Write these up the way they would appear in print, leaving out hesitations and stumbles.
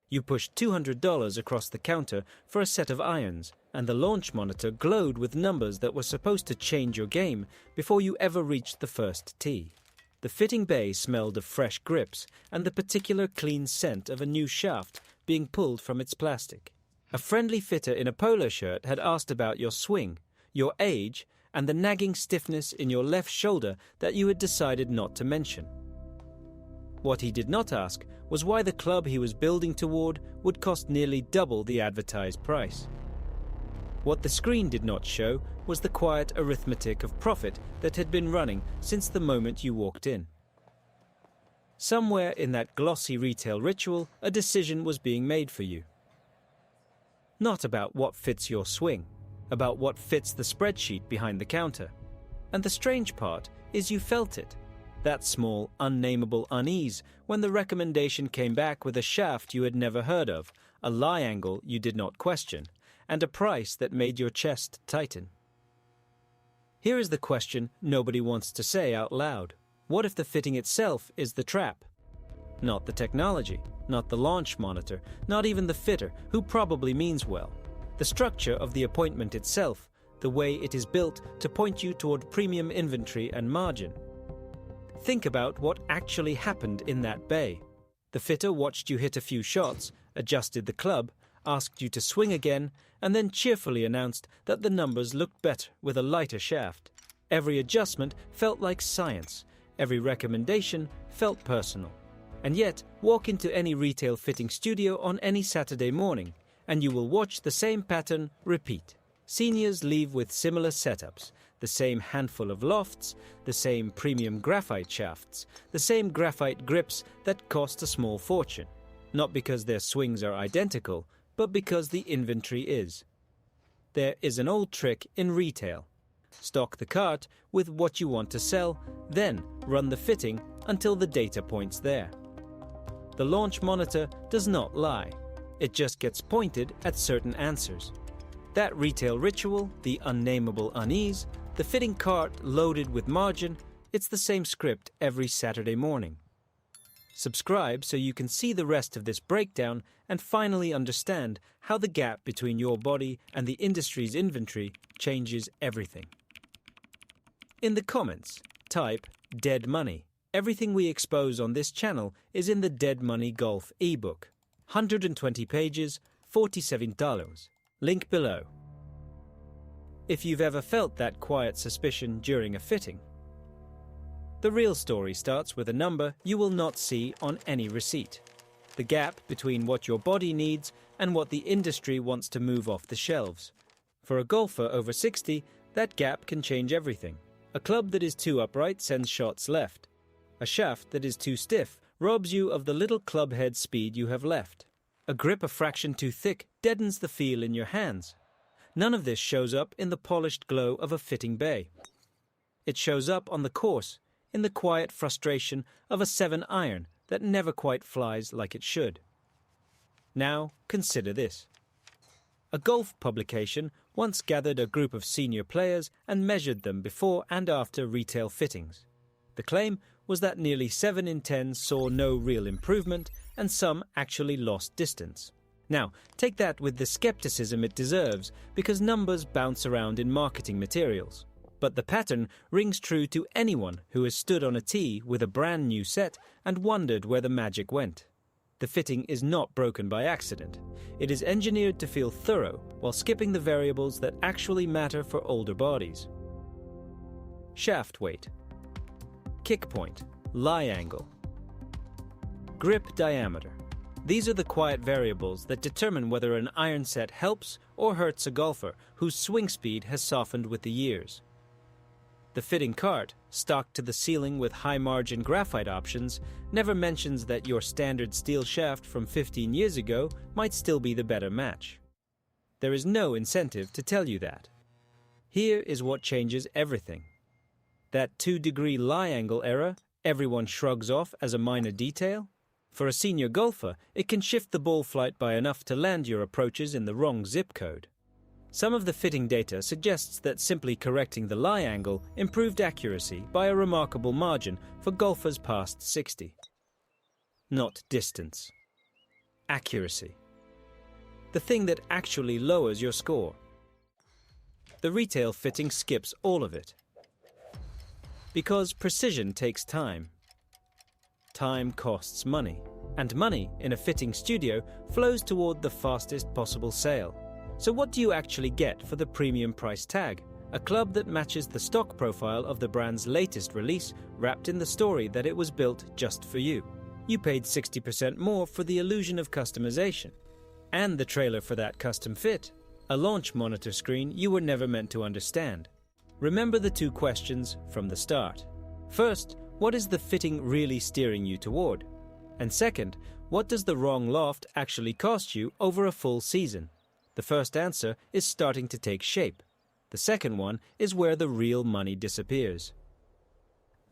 You pushed $200 across the counter for a set of irons, and the launch monitor glowed with numbers that were supposed to change your game before you ever reached the first tee. The fitting bay smelled of fresh grips and the particular clean scent of a new shaft being pulled from its plastic. A friendly fitter in a polo shirt had asked about your swing, your age, and the nagging stiffness in your left shoulder that you had decided not to mention. What he did not ask was why the club he was building toward would cost nearly double the advertised price. What the screen did not show was the quiet arithmetic of profit that had been running since the moment you walked in. Somewhere in that glossy retail ritual, a decision was being made for you. Not about what fits your swing, about what fits the spreadsheet behind the counter. And the strange part is you felt it. That small, unnameable unease when the recommendation came back with a shaft you had never heard of, a lie angle you did not question, and a price that made your chest tighten. Here is the question nobody wants to say out loud. What if the fitting itself is the trap? Not the technology, not the launch monitor, not even the fitter, who probably means well. The structure of the appointment itself, the way it is built to point you toward premium inventory and margin. Think about what actually happened in that bay. The fitter watched you hit a few shots, adjusted the club, asked you to swing again, and then cheerfully announced that the numbers looked better with a lighter shaft. Every adjustment felt like science. Every recommendation felt personal. And yet, walk into any retail fitting studio on any Saturday morning, and you will watch the same pattern repeat. Seniors leave with similar setups, the same handful of lofts, the same premium graphite shafts, the same graphite grips that cost a small fortune. Not because their swings are identical, but because the inventory is. There is an old trick in retail. Stock the cart with what you want to sell, then run the fitting until the data points there. The launch monitor does not lie. It just gets pointed at certain answers. That retail ritual, the unnameable unease, the fitting cart loaded with margin, it's the same script every Saturday morning. Subscribe so you can see the rest of this breakdown and finally understand how the gap between your body and the industry's inventory changes everything. In the comments, type "dead money." Everything we expose on this channel is in the Dead Money Golf ebook. 120 pages, $47. Link below. If you've ever felt that quiet suspicion during a fitting. The real story starts with a number you will not see on any receipt. The gap between what your body needs and what the industry wants to move off the shelves. For a golfer over 60, that gap can change everything. A club that is too upright sends shots left. A shaft that is too stiff robs you of the little club head speed you have left. A grip a fraction too thick deadens the feel in your hands. None of this shows up in the polished glow of a fitting bay. It shows up on the course, in the quiet frustration of a 7-iron that never quite flies like it should. Now, consider this. A golf publication once gathered a group of senior players and measured them before and after retail fittings. The claim was that nearly 7 in 10 saw no real improvement and some actually lost distance. Now, take that with the skepticism it deserves, because numbers bounce around in marketing materials. But the pattern rings true to anyone who has stood on a tee with a brand new set and wondered where the magic went. The fitting is not broken by accident. It is engineered to feel thorough while skipping the variables that actually matter for older bodies. Shaft weight, kick point, lie angle, grip diameter. These are the quiet variables that determine whether an iron set helps or hurts a golfer whose swing speed has softened with the years. The fitting cart, stocked to the ceiling with high-margin graphite options, never mentions that your standard steel shaft from 15 years ago might still be the better match. There is no incentive to tell you that. Here is what changes everything. That 2-degree lie angle error everyone shrugs off as a minor detail. For a senior golfer, it can shift the ball flight by enough to land your approaches in the wrong zip code. Some of the fitting data suggests that simply correcting the lie angle improved accuracy by a remarkable margin for golfers past 60. Not distance. accuracy. The thing that actually lowers your score. The retail fitting skips all of it. Because precision takes time. Time costs money, and money in a fitting studio flows toward the fastest possible sale. So what do you actually get for the premium price tag? A club that matches the stock profile of the brand's latest release, wrapped in the story that it was built just for you. You paid 60% more for the illusion of customization. And the trailer for that custom fit. A launch monitor screen you were never meant to understand. Remember the two questions from the start. First, what is the fitting really steering you toward? And second, what does the wrong loft actually cost you over a full season? The first answer is starting to take shape. The second one is where the real money disappears.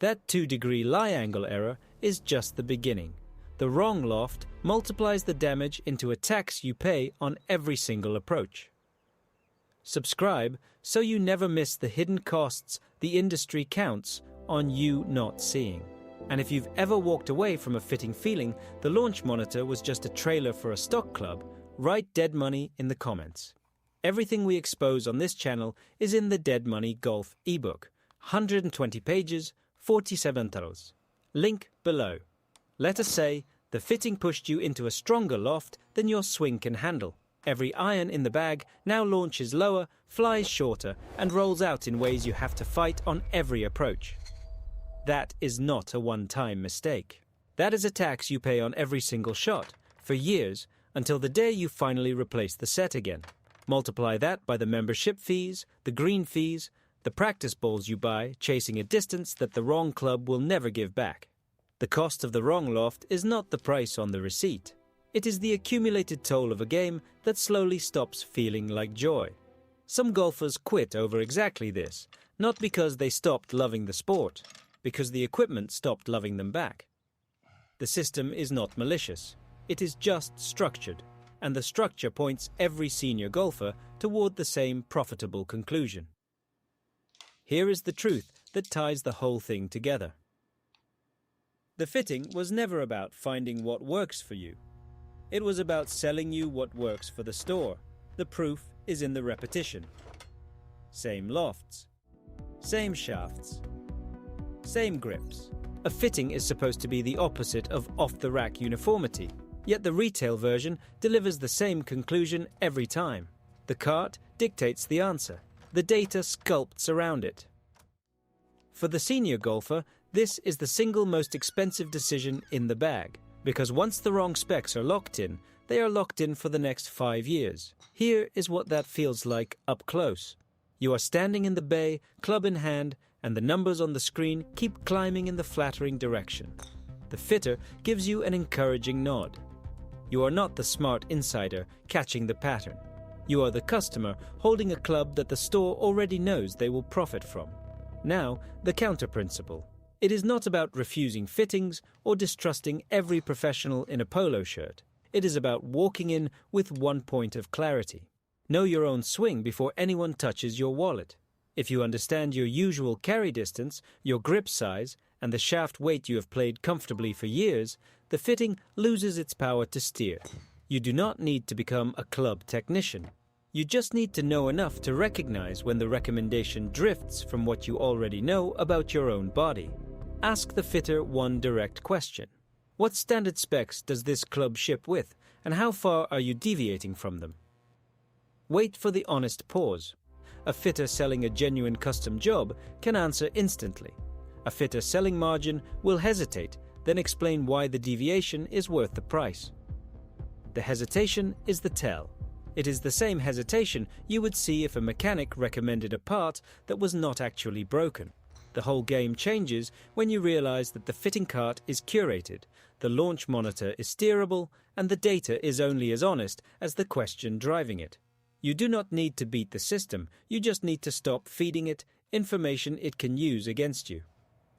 That 2-degree lie angle error is just the beginning. The wrong loft multiplies the damage into a tax you pay on every single approach. Subscribe so you never miss the hidden costs the industry counts on you not seeing. And if you've ever walked away from a fitting feeling the launch monitor was just a trailer for a stock club, write Dead Money in the comments. Everything we expose on this channel is in the Dead Money Golf ebook. 120 pages, 47 euros. Link below. Let us say the fitting pushed you into a stronger loft than your swing can handle. Every iron in the bag now launches lower, flies shorter, and rolls out in ways you have to fight on every approach. That is not a one-time mistake. That is a tax you pay on every single shot, for years, until the day you finally replace the set again. Multiply that by the membership fees, the green fees, the practice balls you buy, chasing a distance that the wrong club will never give back. The cost of the wrong loft is not the price on the receipt. It is the accumulated toll of a game that slowly stops feeling like joy. Some golfers quit over exactly this, not because they stopped loving the sport, because the equipment stopped loving them back. The system is not malicious. It is just structured, and the structure points every senior golfer toward the same profitable conclusion. Here is the truth that ties the whole thing together. The fitting was never about finding what works for you. It was about selling you what works for the store. The proof is in the repetition. Same lofts, same shafts, same grips. A fitting is supposed to be the opposite of off-the-rack uniformity, yet the retail version delivers the same conclusion every time. The cart dictates the answer. The data sculpts around it. For the senior golfer, this is the single most expensive decision in the bag, because once the wrong specs are locked in, they are locked in for the next 5 years. Here is what that feels like up close. You are standing in the bay, club in hand, and the numbers on the screen keep climbing in the flattering direction. The fitter gives you an encouraging nod. You are not the smart insider catching the pattern. You are the customer holding a club that the store already knows they will profit from. Now, the counter principle. It is not about refusing fittings or distrusting every professional in a polo shirt. It is about walking in with one point of clarity. Know your own swing before anyone touches your wallet. If you understand your usual carry distance, your grip size, and the shaft weight you have played comfortably for years, the fitting loses its power to steer. You do not need to become a club technician. You just need to know enough to recognize when the recommendation drifts from what you already know about your own body. Ask the fitter one direct question. What standard specs does this club ship with, and how far are you deviating from them? Wait for the honest pause. A fitter selling a genuine custom job can answer instantly. A fitter selling margin will hesitate, then explain why the deviation is worth the price. The hesitation is the tell. It is the same hesitation you would see if a mechanic recommended a part that was not actually broken. The whole game changes when you realize that the fitting cart is curated, the launch monitor is steerable, and the data is only as honest as the question driving it. You do not need to beat the system, you just need to stop feeding it information it can use against you.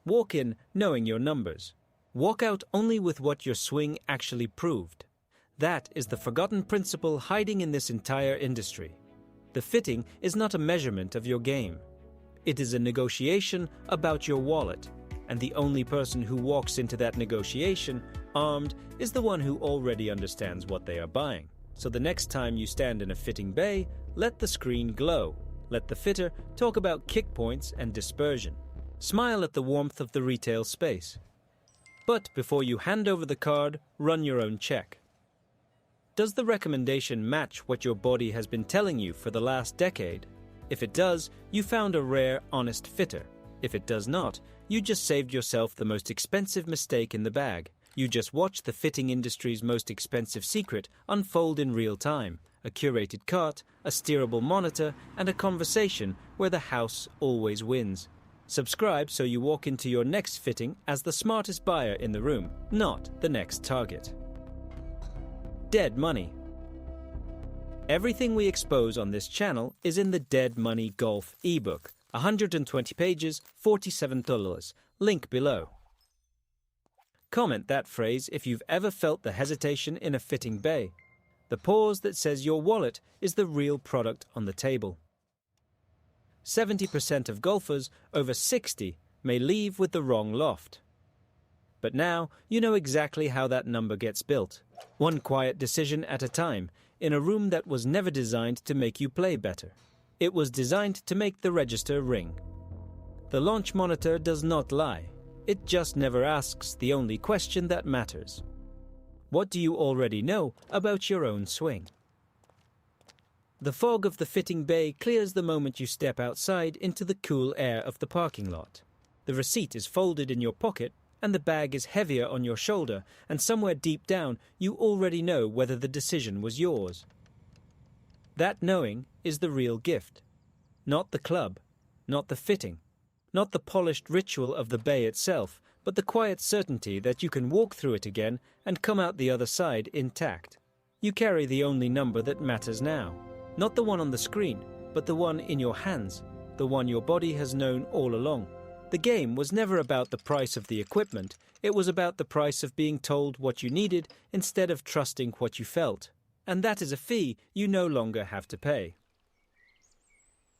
Walk in knowing your numbers. Walk out only with what your swing actually proved. That is the forgotten principle hiding in this entire industry. The fitting is not a measurement of your game. It is a negotiation about your wallet. And the only person who walks into that negotiation armed is the one who already understands what they are buying. So the next time you stand in a fitting bay, let the screen glow. Let the fitter talk about kick points and dispersion. Smile at the warmth of the retail space. But before you hand over the card, run your own check. Does the recommendation match what your body has been telling you for the last decade? If it does, you found a rare, honest fitter. If it does not, you just saved yourself the most expensive mistake in the bag. You just watched the fitting industry's most expensive secret unfold in real time. A curated cart, a steerable monitor, and a conversation where the house always wins. Subscribe so you walk into your next fitting as the smartest buyer in the room, not the next target. Dead money. Everything we expose on this channel is in the Dead Money Golf ebook. 120 pages, $47. Link below. Comment that phrase if you've ever felt the hesitation in a fitting bay. The pause that says your wallet is the real product on the table. 70% of golfers over 60 may leave with the wrong loft. But now you know exactly how that number gets built. One quiet decision at a time, in a room that was never designed to make you play better. It was designed to make the register ring. The launch monitor does not lie. It just never asks the only question that matters. What do you already know about your own swing? The fog of the fitting bay clears the moment you step outside into the cool air of the parking lot. The receipt is folded in your pocket and the bag is heavier on your shoulder, and somewhere deep down you already know whether the decision was yours. That knowing is the real gift. Not the club, not the fitting, not the polished ritual of the bay itself, but the quiet certainty that you can walk through it again and come out the other side intact. You carry the only number that matters now. Not the one on the screen, but the one in your hands, the one your body has known all along. The game was never about the price of the equipment, it was about the price of being told what you needed instead of trusting what you felt. And that is a fee you no longer have to pay.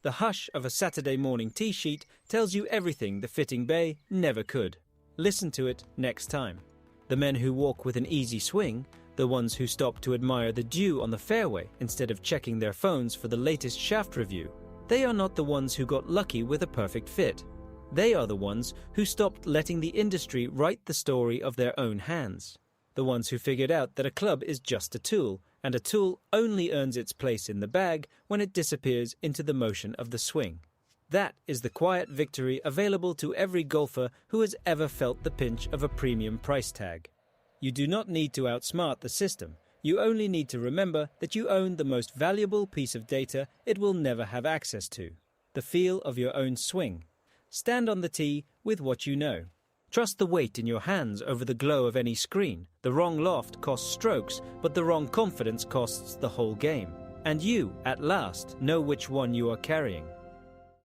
The hush of a Saturday morning tea sheet tells you everything the fitting bay never could. Listen to it next time. The men who walk with an easy swing, the ones who stop to admire the dew on the fairway instead of checking their phones for the latest shaft review, they are not the ones who got lucky with a perfect fit. They are the ones who stopped letting the industry write the story of their own hands. The ones who figured out that a club is just a tool, and a tool only earns its place in the bag when it disappears into the motion of the swing. That is the quiet victory available to every golfer who has ever felt the pinch of a premium price tag. You do not need to outsmart the system. You only need to remember that you own the most valuable piece of data it will never have access to: the feel of your own swing. Stand on the tee with what you know. Trust the weight in your hands over the glow of any screen. The wrong loft costs strokes, but the wrong confidence costs the whole game. And you, at last, know which one you are carrying.